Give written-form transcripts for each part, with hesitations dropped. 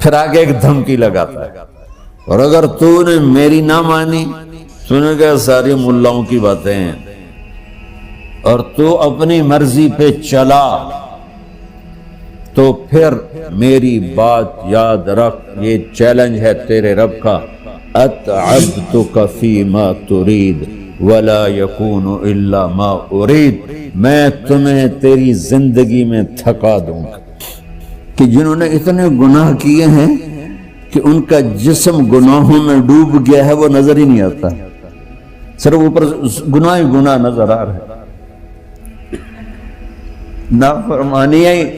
پھر آگے ایک دھمکی لگاتا ہے، اور اگر تو نے میری نہ مانی، تو نے کہا ساری ملاؤں کی باتیں ہیں، اور تو اپنی مرضی پہ چلا، تو پھر میری بات یاد رکھ، یہ چیلنج ہے تیرے رب کا، اتعبتک فیما ترید ولا یکون الا ما ارید، میں تمہیں تیری زندگی میں تھکا دوں گا۔ کہ جنہوں نے اتنے گناہ کیے ہیں کہ ان کا جسم گناہوں میں ڈوب گیا ہے، وہ نظر ہی نہیں آتا، صرف اوپر گناہ ہی گناہ نظر آ رہا ہے،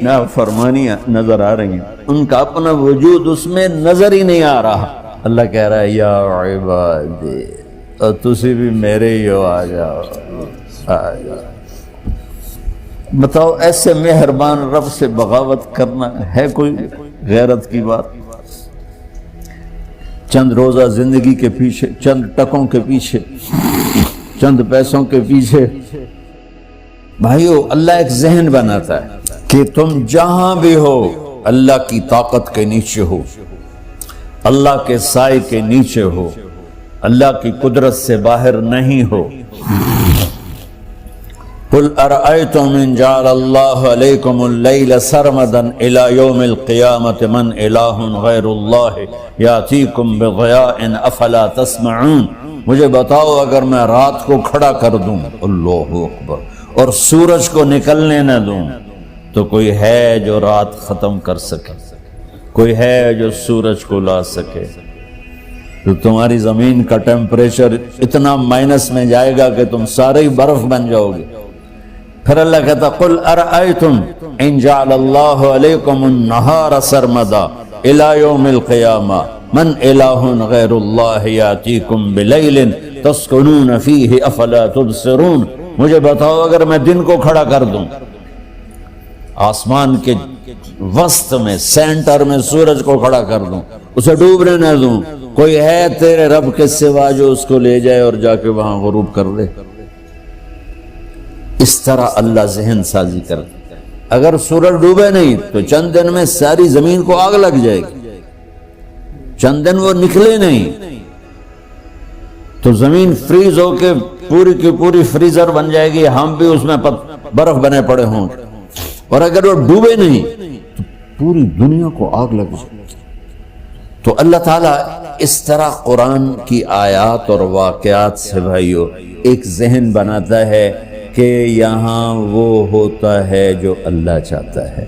نافرمانیاں نظر آ رہی ہیں، ان کا اپنا وجود اس میں نظر ہی نہیں آ رہا۔ اللہ کہہ رہا ہے یا عبادی، اور تسی بھی میرے ہی ہو، آ جاؤ آ جاؤ۔ بتاؤ ایسے مہربان رب سے بغاوت کرنا ہے کوئی غیرت کی بات؟ چند روزہ زندگی کے پیچھے، چند ٹکوں کے پیچھے، چند پیسوں کے پیچھے، بھائیو اللہ ایک ذہن بناتا ہے کہ تم جہاں بھی ہو اللہ کی طاقت کے نیچے ہو، اللہ کے سائے کے نیچے ہو، اللہ کی قدرت سے باہر نہیں ہو۔ قل ارأيتم ان جعل الله عليكم الليل سرمدا الى يوم القيامة من اله غير الله ياتيكم بضياء افلا تسمعون، مجھے بتاؤ اگر میں رات کو کھڑا کر دوں، اللہ اکبر، اور سورج کو نکلنے نہ دوں، تو کوئی ہے جو رات ختم کر سکے، کوئی ہے جو سورج کو لا سکے؟ تو تمہاری زمین کا ٹیمپریچر اتنا مائنس میں جائے گا کہ تم سارے ہی برف بن جاؤ گے۔ پھر اللہ کہتا قل ارأیتم ان جعل اللہ علیکم النہار سرمدا الى یوم القیامہ من الہ غیر اللہ یاتیکم بلیل تسکنون فیہ افلا تبصرون، مجھے بتاؤ اگر میں دن کو کھڑا کر دوں، آسمان کے وسط میں سینٹر میں سورج کو کھڑا کر دوں، اسے ڈوبنے نہ دوں، کوئی ہے تیرے رب کے سوا جو اس کو لے جائے اور جا کے وہاں غروب کر دے؟ اس طرح اللہ ذہن سازی کرتا ہے۔ اگر سورج ڈوبے نہیں تو چند دن میں ساری زمین کو آگ لگ جائے گی، چند دن وہ نکلے نہیں تو زمین فریز ہو کے پوری کی پوری فریزر بن جائے گی، ہم بھی اس میں برف بنے پڑے ہوں، اور اگر وہ ڈوبے نہیں تو پوری دنیا کو آگ لگ جائے گی۔ تو اللہ تعالیٰ اس طرح قرآن کی آیات اور واقعات سے بھائیو ایک ذہن بناتا ہے کہ یہاں وہ ہوتا ہے جو اللہ چاہتا ہے،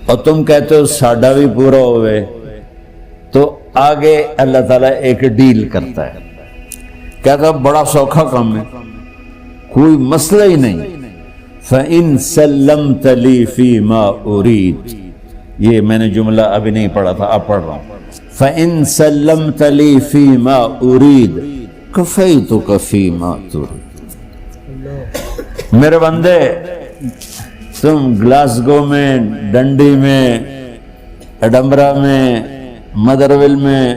اور تم کہتے ہو ساڈا بھی پورا ہوئے، تو آگے اللہ تعالیٰ ایک ڈیل کرتا ہے، کہتا ہے بڑا سوکھا کام ہے، کوئی مسئلہ ہی نہیں، فَإِن سَلَّمْتَ لِي فِي مَا أُرِيد، یہ میں نے جملہ ابھی نہیں پڑھا تھا، اب پڑھ رہا ہوں، فَإِن سَلَّمْتَ لِي فِي مَا أُرِيد كَفَيْتُكَ فِي مَا تُرِيد۔ میرے بندے، تم گلاسگو میں، ڈنڈی میں، ایڈمبرا میں، مدرول میں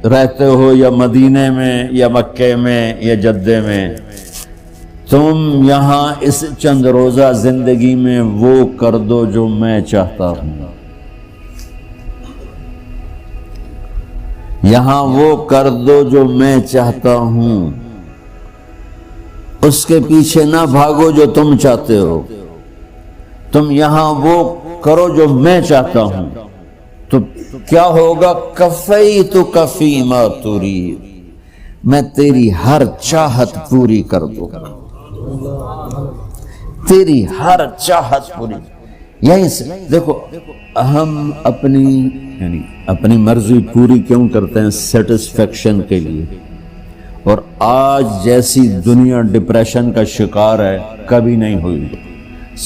رہتے ہو، یا مدینے میں، یا مکے میں، یا جدے میں، تم یہاں اس چند روزہ زندگی میں وہ کر دو جو میں چاہتا ہوں، یہاں وہ کر دو جو میں چاہتا ہوں، اس کے پیچھے نہ بھاگو جو تم چاہتے ہو، تم یہاں وہ کرو جو میں چاہتا ہوں، تو کیا ہوگا؟ کفیتک فیما ترید، میں تیری ہر چاہت پوری کر دوں گا، تیری ہر چاہت پوری۔ یہیں سے دیکھو ہم اپنی مرضی پوری کیوں کرتے ہیں؟ سیٹسفیکشن کے لیے، اور آج جیسی دنیا ڈپریشن کا شکار ہے کبھی نہیں ہوئی۔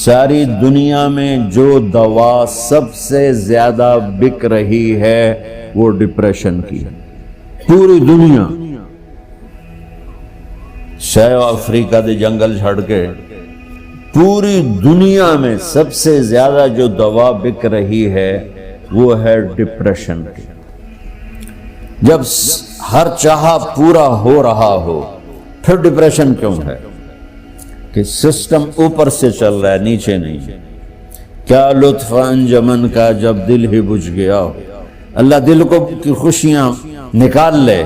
ساری دنیا میں جو دوا سب سے زیادہ بک رہی ہے وہ ڈپریشن کی، پوری دنیا، شاید افریقہ دے جنگل چھڑ کے پوری دنیا میں سب سے زیادہ جو دوا بک رہی ہے وہ ہے ڈپریشن کی۔ جب ہر چاہا پورا ہو رہا ہو پھر ڈپریشن کیوں ہے؟ کہ سسٹم اوپر سے چل رہا ہے، نیچے نہیں۔ کیا لطف انجمن کا جب دل ہی بجھ گیا، اللہ دل کو کی خوشیاں نکال لے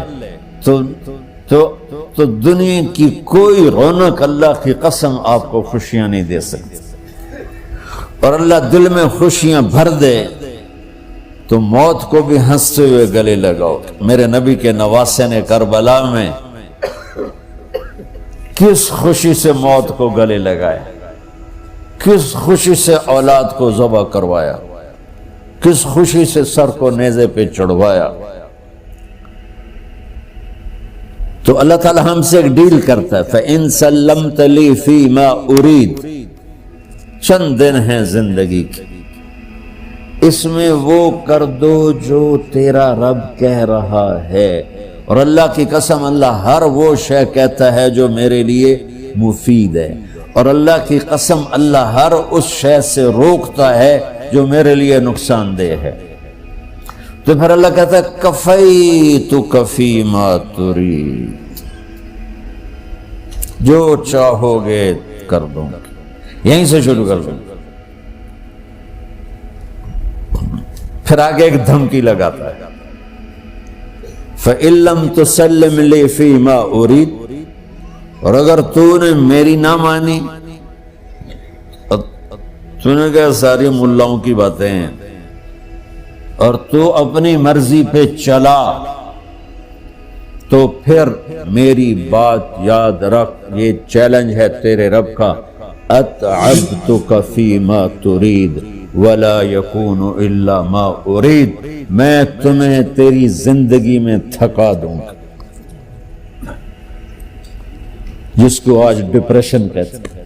تو دنیا کی کوئی رونق اللہ کی قسم آپ کو خوشیاں نہیں دے سکتی. اور اللہ دل میں خوشیاں بھر دے تو موت کو بھی ہنستے ہوئے گلے لگاؤ. میرے نبی کے نواسے نے کربلا میں کس خوشی سے موت کو گلے لگایا، کس خوشی سے اولاد کو ذبح کروایا، کس خوشی سے سر کو نیزے پہ چڑھوایا. تو اللہ تعالی ہم سے ایک ڈیل کرتا ہے، فَإِن سَلَّمْتَ لِي فِي مَا أُرِيد. چند دن ہیں زندگی کی، اس میں وہ کر دو جو تیرا رب کہہ رہا ہے. اور اللہ کی قسم اللہ ہر وہ شے کہتا ہے جو میرے لیے مفید ہے، اور اللہ کی قسم اللہ ہر اس شے سے روکتا ہے جو میرے لیے نقصان دہ ہے. تو پھر اللہ کہتا ہے کفیتک فی ما ترید، جو چاہو گے کر دوں گا. یہیں سے شروع کر دوں. پھر آگے ایک دھمکی لگاتا ہے، فَإِن لَّمْ تُسَلِّمْ لِي فِي مَا أُرِيدُ. اور اگر تو نے میری نہ مانی، تو نے کہا ساری ملاؤں کی باتیں ہیں، اور تو اپنی مرضی پہ چلا، تو پھر میری بات یاد رکھ. یہ چیلنج ہے تیرے رب کا، اتعبتک فی ما ترید ولا یکون الا ما ارید. میں تمہیں تیری زندگی میں تھکا دوں گا، جس کو آج ڈپریشن کہتے ہیں.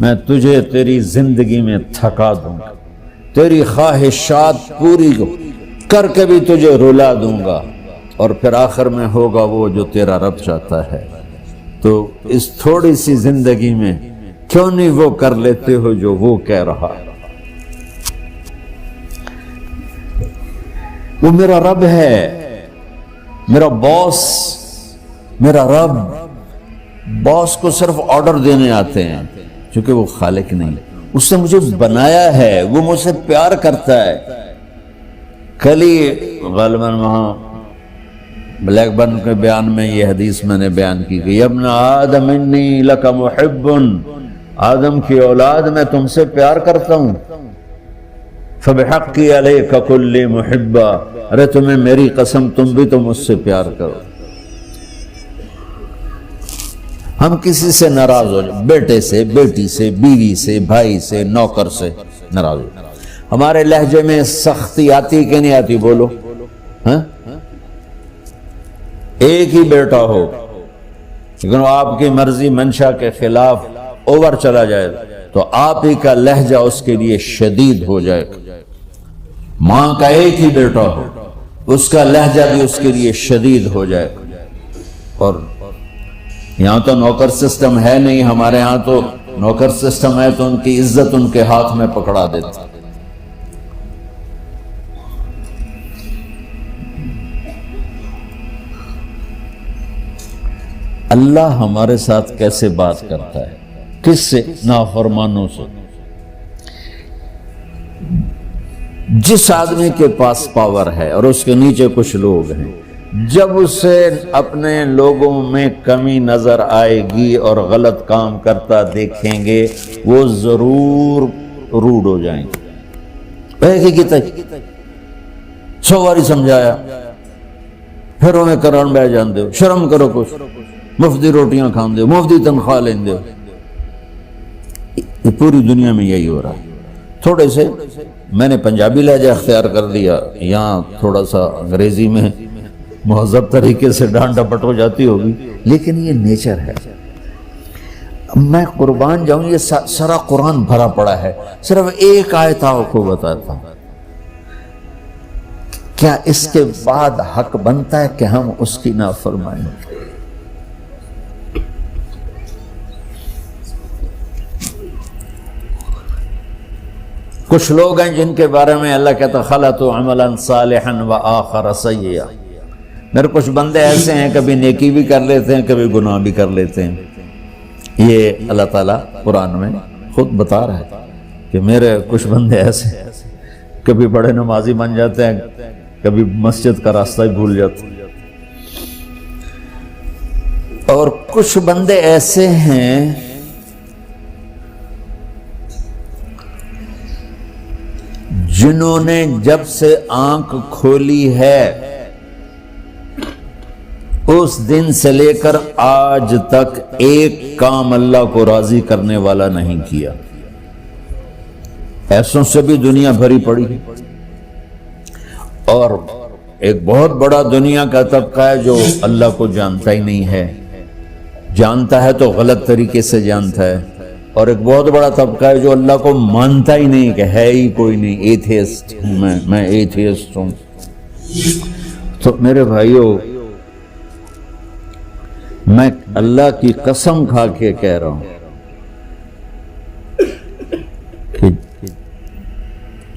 میں تجھے تیری زندگی میں تھکا دوں گا، تیری خواہشات پوری کر کے بھی تجھے رلا دوں گا، اور پھر آخر میں ہوگا وہ جو تیرا رب چاہتا ہے. تو اس تھوڑی سی زندگی میں کیوں نہیں وہ کر لیتے ہو جو وہ کہہ رہا ہے. وہ میرا رب ہے، میرا باس، میرا رب. باس کو صرف آرڈر دینے آتے ہیں، چونکہ وہ خالق نہیں. اس نے مجھے بنایا ہے، وہ مجھ سے پیار کرتا ہے. کل ہی غالباً وہاں بلیک برن کے بیان میں یہ حدیث میں نے بیان کی کہ ابن آدم انی لک محب، آدم کی اولاد میں تم سے پیار کرتا ہوں. فبحقی علیک کل محبا، ارے تمہیں میری قسم تم بھی تو مجھ سے پیار کرو. ہم کسی سے ناراض ہو جائیں، بیٹے سے، بیٹی سے، بیوی سے، بھائی سے، نوکر سے ناراض ہو جائیں. ہمارے لہجے میں سختی آتی کہ نہیں آتی؟ بولو. ہاں، ایک ہی بیٹا ہو لیکن وہ آپ کی مرضی منشا کے خلاف اوور چلا جائے تو آپ ہی کا لہجہ اس کے لیے شدید ہو جائے. ماں کا ایک ہی بیٹا ہو، اس کا لہجہ بھی اس کے لیے شدید ہو جائے. اور یہاں تو نوکر سسٹم ہے نہیں، ہمارے ہاں تو نوکر سسٹم ہے تو ان کی عزت ان کے ہاتھ میں پکڑا دیتا. اللہ ہمارے ساتھ کیسے بات کرتا ہے؟ کس سے؟ نافرمانوں سے. جس آدمی کے پاس پاور ہے اور اس کے نیچے کچھ لوگ ہیں، جب اسے اپنے لوگوں میں کمی نظر آئے گی اور غلط کام کرتا دیکھیں گے، وہ ضرور روڈ ہو جائیں گے. ایک ہی کی 100 باری سمجھایا، پھر انہیں کرن بہ جان دو. شرم کرو، کچھ مفتی روٹیاں کھان دو، مفتی تنخواہ لین دو. یہ پوری دنیا میں یہی ہو رہا ہے. تھوڑے سے میں نے پنجابی لہجہ اختیار کر لیا، یہاں تھوڑا سا انگریزی میں مہذب طریقے سے ڈانٹ ڈپٹ ہو جاتی ہوگی، لیکن یہ نیچر ہے. میں قربان جاؤں، یہ سارا قرآن بھرا پڑا ہے. صرف ایک آیت آپ کو بتاتا ہوں. کیا اس کے بعد حق بنتا ہے کہ ہم اس کی نافرمانی؟ کچھ لوگ ہیں جن کے بارے میں اللہ کہتا خلطوا عملا صالحا وآخر سیئا. میرے کچھ بندے ایسے ہیں کبھی نیکی بھی کر لیتے ہیں، کبھی گناہ بھی کر لیتے ہیں. یہ اللہ تعالیٰ قرآن میں خود بتا رہا ہے کہ میرے کچھ بندے ایسے ہیں، کبھی بڑے نمازی بن جاتے ہیں، کبھی مسجد کا راستہ ہی بھول جاتا. اور کچھ بندے ایسے ہیں جنہوں نے جب سے آنکھ کھولی ہے اس دن سے لے کر آج تک ایک کام اللہ کو راضی کرنے والا نہیں کیا. ایسوں سے بھی دنیا بھری پڑی. اور ایک بہت بڑا دنیا کا طبقہ ہے جو اللہ کو جانتا ہی نہیں ہے، جانتا ہے تو غلط طریقے سے جانتا ہے. اور ایک بہت بڑا طبقہ ہے جو اللہ کو مانتا ہی نہیں کہ ہے ہی کوئی نہیں. ایتھیسٹ ہوں میں ایتھیسٹ ہوں. تو میرے بھائیو، میں اللہ کی قسم کھا کے کہہ رہا ہوں کہ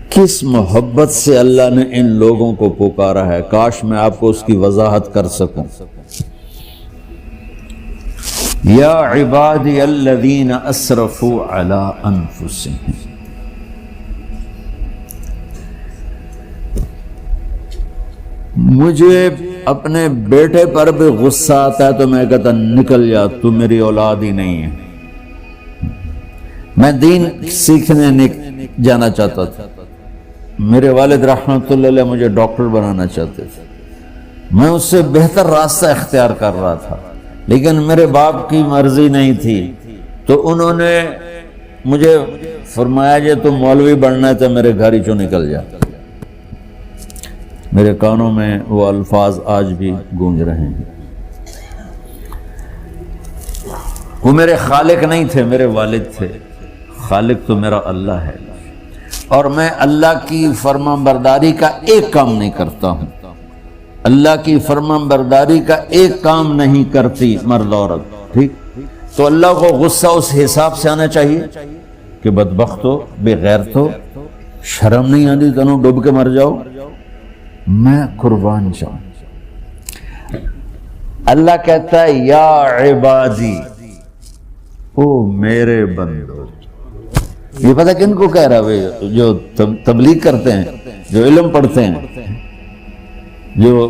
کس محبت سے اللہ نے ان لوگوں کو پکارا ہے، کاش میں آپ کو اس کی وضاحت کر سکوں. یا عبادی الذین اسرفوا علی انفسہم. مجھے اپنے بیٹے پر بھی غصہ آتا ہے تو میں کہتا نکل جا، تو میری اولاد ہی نہیں ہے. میں دین سیکھنے جانا چاہتا تھا. میرے والد رحمۃ اللہ علیہ مجھے ڈاکٹر بنانا چاہتے تھے. میں اس سے بہتر راستہ اختیار کر رہا تھا، لیکن میرے باپ کی مرضی نہیں تھی. تو انہوں نے مجھے فرمایا جی تو مولوی بننا ہے تو میرے گھر ہی چوں نکل جا. میرے کانوں میں وہ الفاظ آج بھی گونج رہے ہیں. وہ میرے خالق نہیں تھے، میرے والد تھے. خالق تو میرا اللہ ہے، اور میں اللہ کی فرمان برداری کا ایک کام نہیں کرتا ہوں. اللہ کی فرمان برداری کا ایک کام نہیں کرتی مرد عورت. ٹھیک، تو اللہ کو غصہ اس حساب سے آنا چاہیے کہ بدبخت ہو، بے غیرت ہو، شرم نہیں آتی تنوں ڈوب کے مر جاؤ. میں قربان جاؤں. اللہ کہتا ہے یا عبادی، او میرے بندو. یہ پتہ کن کو کہہ رہا ہے؟ جو تبلیغ کرتے ہیں، جو علم پڑھتے ہیں، جو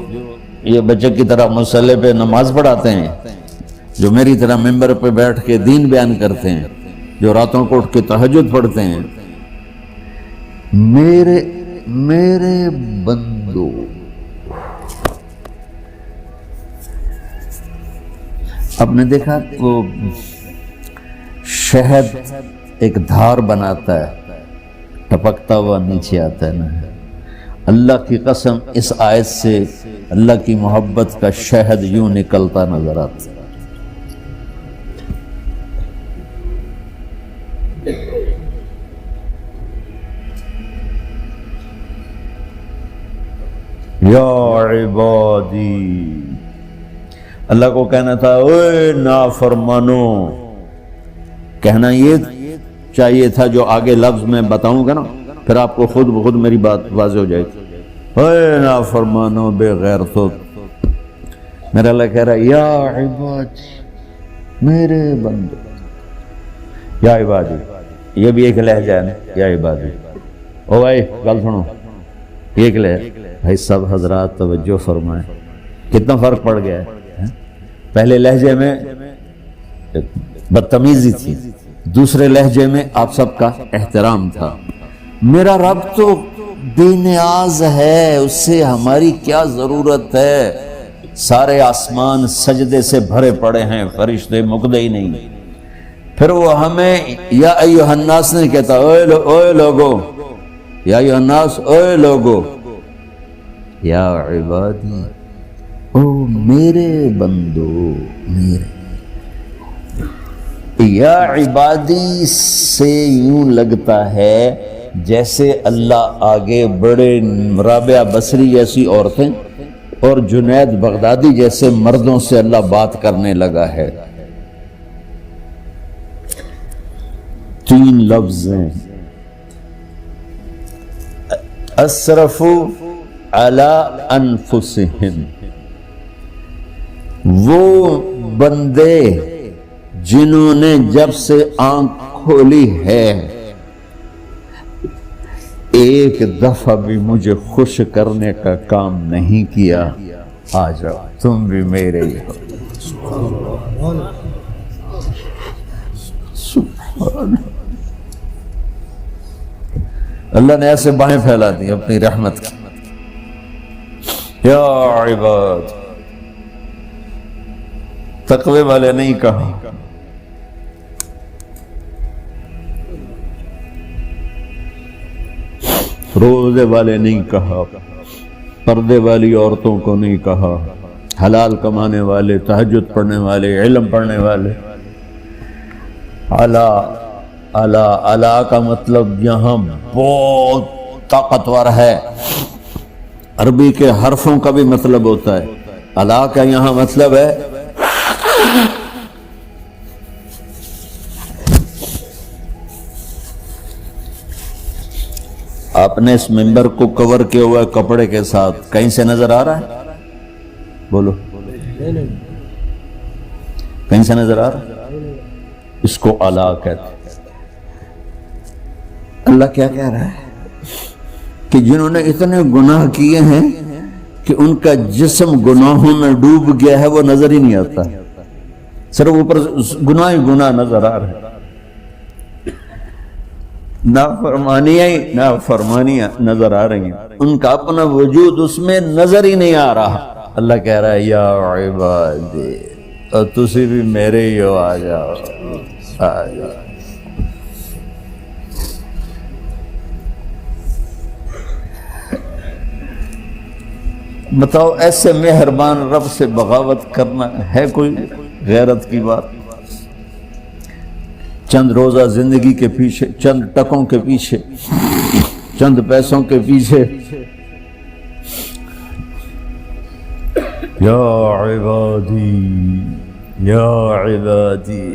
یہ بچے کی طرح مصلی پہ نماز پڑھاتے ہیں، جو میری طرح ممبر پہ بیٹھ کے دین بیان کرتے ہیں، جو راتوں کو اٹھ کے تہجد پڑھتے ہیں. میرے بندو، آپ نے دیکھا وہ شہد ایک دھار بناتا ہے، ٹپکتا ہوا نیچے آتا ہے نا. اللہ کی قسم اس آیت سے اللہ کی محبت کا شہد یوں نکلتا نظر آتا ہے. یا عبادی، اللہ کو کہنا تھا اوے نافرمانو. کہنا یہ چاہیے تھا جو آگے لفظ میں بتاؤں گا نا، پھر آپ کو خود بخود میری بات واضح ہو جائے گی. اوے نافرمانو، بے غیرتو. میرا اللہ کہہ رہا ہے یا عبادی، میرے بندو. یا عبادی یہ بھی ایک لہجہ ہے نا، یا عبادی. او بھائی گل سنو، ایک لہجہ. بھائی سب حضرات توجہ فرمائیں، کتنا فرق پڑ گیا ہے. پہلے لہجے میں بدتمیزی تھی، دوسرے لہجے میں آپ سب کا احترام تھا. میرا رب تو بے نیاز ہے، اس سے ہماری کیا ضرورت ہے. سارے آسمان سجدے سے بھرے پڑے ہیں، فرشتے مقدے ہی نہیں. پھر وہ ہمیں یا ایھا الناس نہیں کہتا، اوے لوگو، یا ایھا الناس، اوے لوگو. یا عبادی، او میرے بندو، میرے. یا عبادی سے یوں لگتا ہے جیسے اللہ آگے بڑے رابعہ بصری جیسی عورتیں اور جنید بغدادی جیسے مردوں سے اللہ بات کرنے لگا ہے. 3 لفظ ہیں، اسرفوا علی انفسہم. وہ بندے جنہوں نے جب سے آنکھ کھولی ہے ایک دفعہ بھی مجھے خوش کرنے کا کام نہیں کیا، آ جاؤ تم بھی میرے ہی ہو۔ سبحان اللہ نے ایسے باہیں پھیلا دی اپنی رحمت کی۔ یا عباد، تقوی والے نہیں کہا، روزے والے نہیں کہا، پردے والی عورتوں کو نہیں کہا، حلال کمانے والے، تہجد پڑھنے والے، علم پڑھنے والے۔ اعلیٰ اعلیٰ اعلیٰ کا مطلب یہاں بہت طاقتور ہے، عربی کے حرفوں کا بھی مطلب ہوتا ہے۔ اعلیٰ کا یہاں مطلب ہے آپ نے اس ممبر کو کور کیا ہوا ہے کپڑے کے ساتھ، کہیں سے نظر آ رہا ہے؟ بولو، کہیں سے نظر آ رہا ہے؟ اس کو اعلیٰ کہتے ہیں۔ اللہ کیا کہہ رہا ہے کہ جنہوں نے اتنے گناہ کیے ہیں کہ ان کا جسم گناہوں میں ڈوب گیا ہے، وہ نظر ہی نہیں آتا، صرف اوپر گناہ ہی گناہ نظر آ رہے ہیں، نافرمانیاں نظر آ رہی ہیں، ان کا اپنا وجود اس میں نظر ہی نہیں آ رہا۔ اللہ کہہ رہا ہے یا عبادی، اور تسی بھی میرے ہی ہو، آ جاؤ آ جاؤ۔ بتاؤ ایسے مہربان رب سے بغاوت کرنا ہے کوئی غیرت کی بات؟ چند روزہ زندگی کے پیچھے، چند ٹکوں کے پیچھے، چند پیسوں کے پیچھے، یا عبادی یا عبادی،